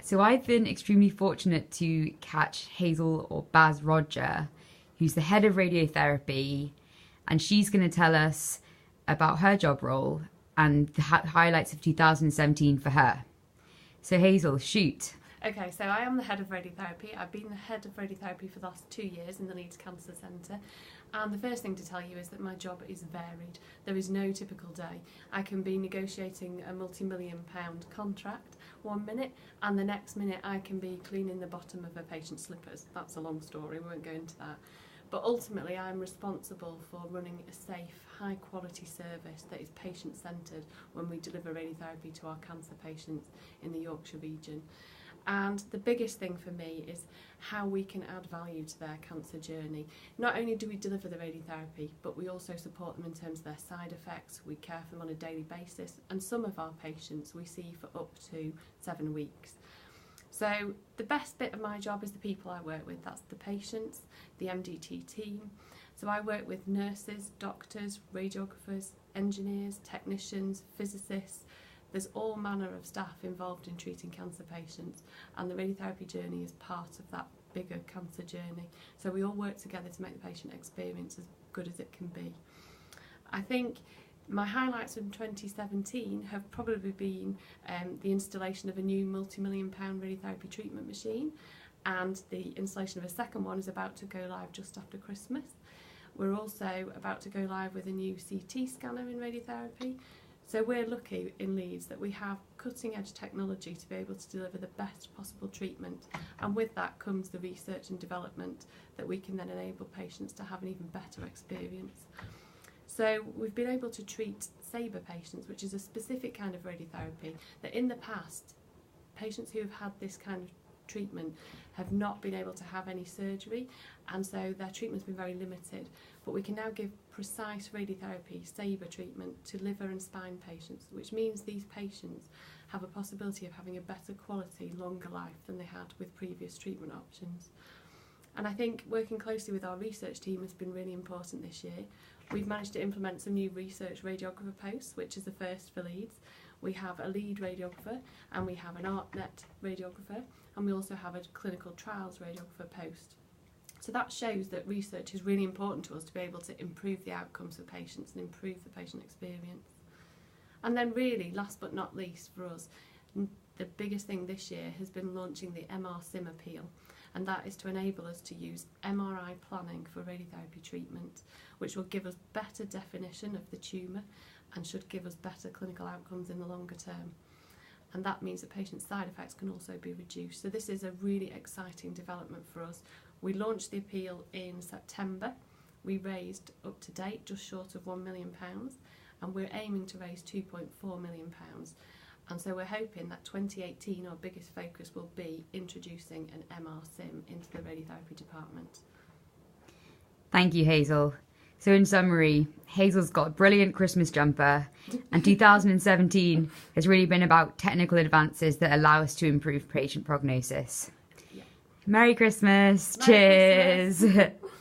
So I've been extremely fortunate to catch Hazel, or Baz Rodger, who's the head of radiotherapy, and she's going to tell us about her job role and the highlights of 2017 for her. So Hazel, shoot. Okay, so I am the head of radiotherapy. I've been the head of radiotherapy for the last 2 years in the Leeds Cancer Centre. And the first thing to tell you is that my job is varied. There is no typical day. I can be negotiating a multi-million-pound contract 1 minute, and the next minute I can be cleaning the bottom of a patient's slippers. That's a long story, we won't go into that. But ultimately I'm responsible for running a safe, high-quality service that is patient-centred when we deliver radiotherapy to our cancer patients in the Yorkshire region. And the biggest thing for me is how we can add value to their cancer journey. Not only do we deliver the radiotherapy, but we also support them in terms of their side effects. We care for them on a daily basis, and some of our patients we see for up to 7 weeks. So the best bit of my job is the people I work with. That's the patients, the MDT team. So I work with nurses, doctors, radiographers, engineers, technicians, physicists. There's all manner of staff involved in treating cancer patients, and the radiotherapy journey is part of that bigger cancer journey. So we all work together to make the patient experience as good as it can be. I think my highlights from 2017 have probably been the installation of a new multi-million-pound radiotherapy treatment machine, and the installation of a second one is about to go live just after Christmas. We're also about to go live with a new CT scanner in radiotherapy. So we're lucky in Leeds that we have cutting-edge technology to be able to deliver the best possible treatment, and with that comes the research and development that we can then enable patients to have an even better experience. So we've been able to treat SABRE patients, which is a specific kind of radiotherapy that in the past, patients who have had this kind of treatment have not been able to have any surgery, and so their treatment's been very limited. But we can now give precise radiotherapy, SABRE treatment, to liver and spine patients, which means these patients have a possibility of having a better quality, longer life than they had with previous treatment options. And I think working closely with our research team has been really important this year. We've managed to implement some new research radiographer posts, which is the first for Leeds. We have a lead radiographer, and we have an ArtNet radiographer, and we also have a clinical trials radiographer post. So that shows that research is really important to us to be able to improve the outcomes of patients and improve the patient experience. And then really, last but not least for us, the biggest thing this year has been launching the MR-SIM appeal, and that is to enable us to use MRI planning for radiotherapy treatment, which will give us better definition of the tumour and should give us better clinical outcomes in the longer term. And that means that patients' side effects can also be reduced. So this is a really exciting development for us. We launched the appeal in September. We raised up to date just short of £1 million, and we're aiming to raise £2.4 million. And so we're hoping that 2018, our biggest focus will be introducing an MR-SIM into the radiotherapy department. Thank you, Hazel. So in summary, Hazel's got a brilliant Christmas jumper, and 2017 has really been about technical advances that allow us to improve patient prognosis. Yeah. Merry Christmas. Merry Cheers. Christmas.